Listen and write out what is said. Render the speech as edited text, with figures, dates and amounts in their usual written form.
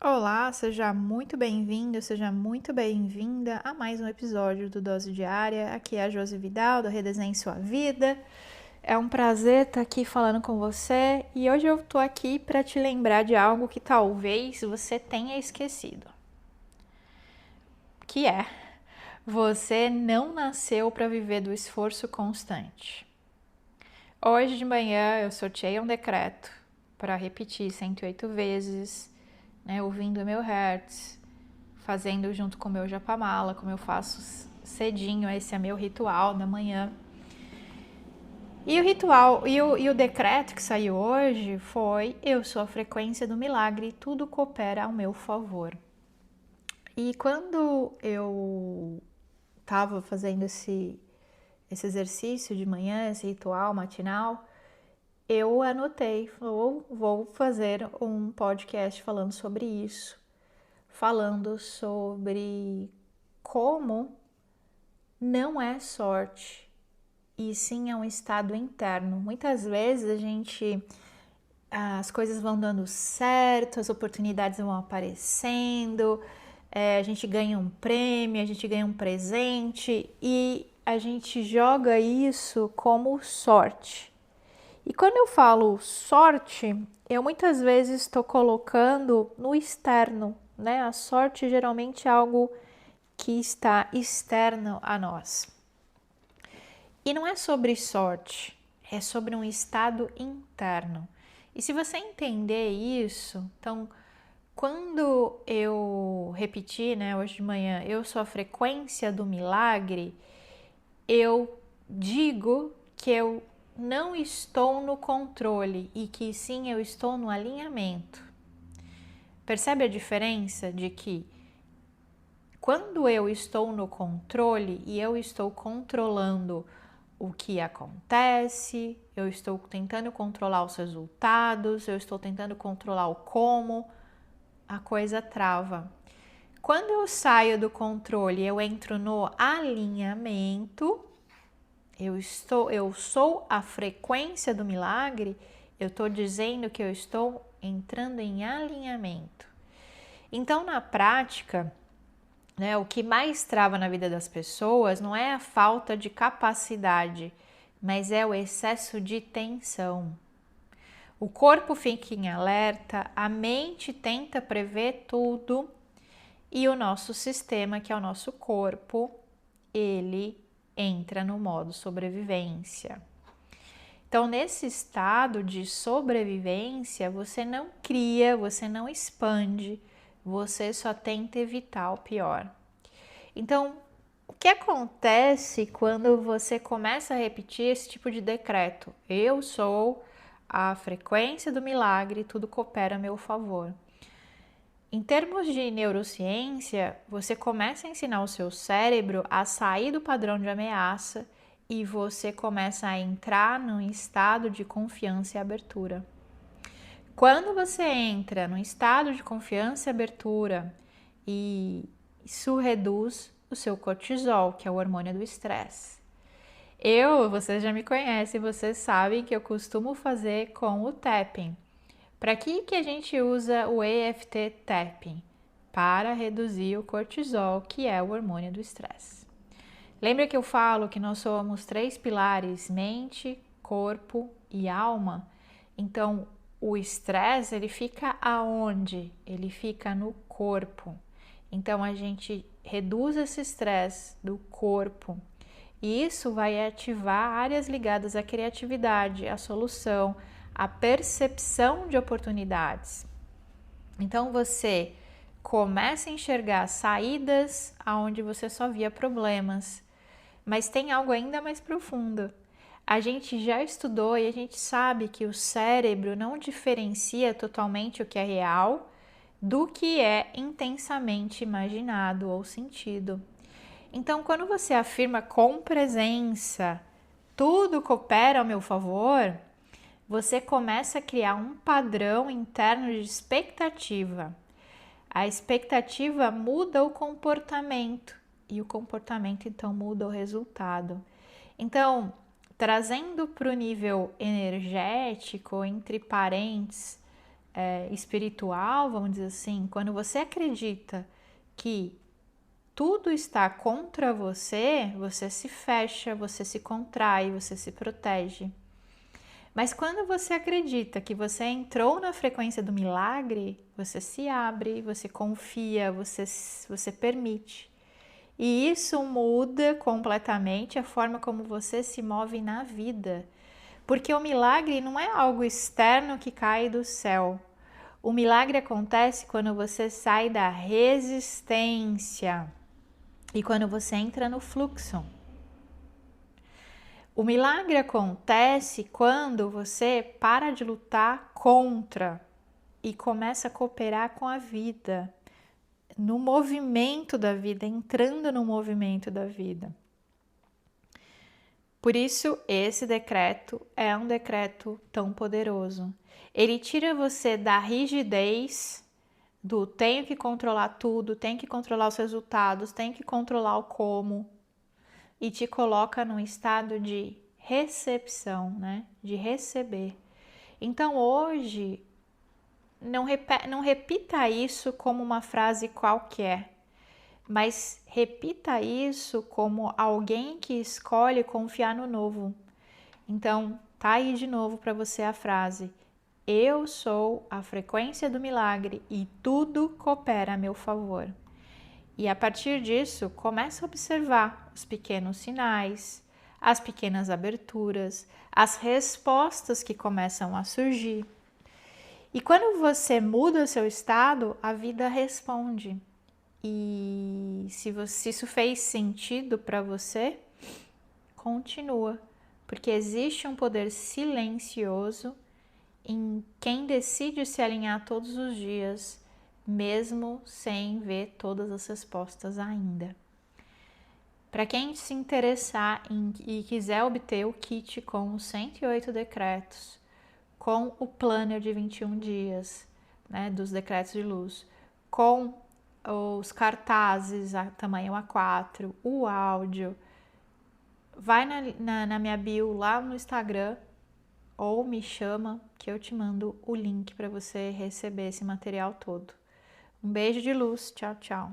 Olá, seja muito bem-vindo, seja muito bem-vinda a mais um episódio do Dose Diária. Aqui é a Josi Vidal, do Redesenhe Sua Vida. É um prazer estar aqui falando com você e hoje eu tô aqui para te lembrar de algo que talvez você tenha esquecido. Que é, você não nasceu para viver do esforço constante. Hoje de manhã eu sorteei um decreto para repetir 108 vezes, ouvindo meu Hertz, fazendo junto com o meu japamala, como eu faço cedinho, esse é meu ritual da manhã. E o ritual e o decreto que saiu hoje foi: eu sou a frequência do milagre, tudo coopera ao meu favor. E quando eu estava fazendo esse exercício de manhã, esse ritual matinal, eu anotei, vou fazer um podcast falando sobre isso, falando sobre como não é sorte, e sim é um estado interno. Muitas vezes as coisas vão dando certo, as oportunidades vão aparecendo, a gente ganha um prêmio, a gente ganha um presente e a gente joga isso como sorte. E quando eu falo sorte, eu muitas vezes estou colocando no externo, né? A sorte geralmente é algo que está externo a nós. E não é sobre sorte, é sobre um estado interno. E se você entender isso, então, quando eu repeti, hoje de manhã, eu sou a frequência do milagre, eu digo que eu não estou no controle e que sim, eu estou no alinhamento. Percebe a diferença de que quando eu estou no controle e eu estou controlando o que acontece, eu estou tentando controlar os resultados, eu estou tentando controlar o como, a coisa trava. Quando eu saio do controle, eu entro no alinhamento, eu sou a frequência do milagre, eu estou dizendo que eu estou entrando em alinhamento. Então, na prática, o que mais trava na vida das pessoas não é a falta de capacidade, mas é o excesso de tensão. O corpo fica em alerta, a mente tenta prever tudo e o nosso sistema, que é o nosso corpo, ele entra no modo sobrevivência. Então, nesse estado de sobrevivência, você não cria, você não expande, você só tenta evitar o pior. Então, o que acontece quando você começa a repetir esse tipo de decreto? Eu sou a frequência do milagre, tudo coopera a meu favor. Em termos de neurociência, você começa a ensinar o seu cérebro a sair do padrão de ameaça e você começa a entrar num estado de confiança e abertura. Quando você entra num estado de confiança e abertura, e isso reduz o seu cortisol, que é o hormônio do estresse. Vocês já me conhecem, vocês sabem que eu costumo fazer com o tapping. Para que a gente usa o EFT tapping? Para reduzir o cortisol, que é o hormônio do estresse. Lembra que eu falo que nós somos 3 pilares: mente, corpo e alma? Então, o estresse, ele fica aonde? Ele fica no corpo. Então, a gente reduz esse estresse do corpo e isso vai ativar áreas ligadas à criatividade, à solução, à percepção de oportunidades. Então, você começa a enxergar saídas aonde você só via problemas, mas tem algo ainda mais profundo. A gente já estudou e a gente sabe que o cérebro não diferencia totalmente o que é real do que é intensamente imaginado ou sentido. Então, quando você afirma com presença, tudo coopera ao meu favor, você começa a criar um padrão interno de expectativa. A expectativa muda o comportamento e o comportamento então muda o resultado. Então, trazendo para o nível energético, entre parênteses, espiritual, vamos dizer assim, quando você acredita que tudo está contra você, você se fecha, você se contrai, você se protege. Mas quando você acredita que você entrou na frequência do milagre, você se abre, você confia, você permite. E isso muda completamente a forma como você se move na vida. Porque o milagre não é algo externo que cai do céu. O milagre acontece quando você sai da resistência e quando você entra no fluxo. O milagre acontece quando você para de lutar contra e começa a cooperar com a vida, no movimento da vida, entrando no movimento da vida. Por isso, esse decreto é um decreto tão poderoso. Ele tira você da rigidez do tenho que controlar tudo, tenho que controlar os resultados, tenho que controlar o como, e te coloca num estado de recepção, né? De receber. Então hoje, não repita isso como uma frase qualquer, mas repita isso como alguém que escolhe confiar no novo. Então, tá aí de novo para você a frase: eu sou a frequência do milagre e tudo coopera a meu favor. E a partir disso, começa a observar os pequenos sinais, as pequenas aberturas, as respostas que começam a surgir. E quando você muda o seu estado, a vida responde. E se isso fez sentido para você, continua, porque existe um poder silencioso em quem decide se alinhar todos os dias, mesmo sem ver todas as respostas ainda. Para quem se interessar e quiser obter o kit com os 108 decretos, com o planner de 21 dias, né, dos decretos de luz, com os cartazes a tamanho A4, o áudio, vai na minha bio lá no Instagram ou me chama que eu te mando o link para você receber esse material todo. Um beijo de luz, tchau, tchau.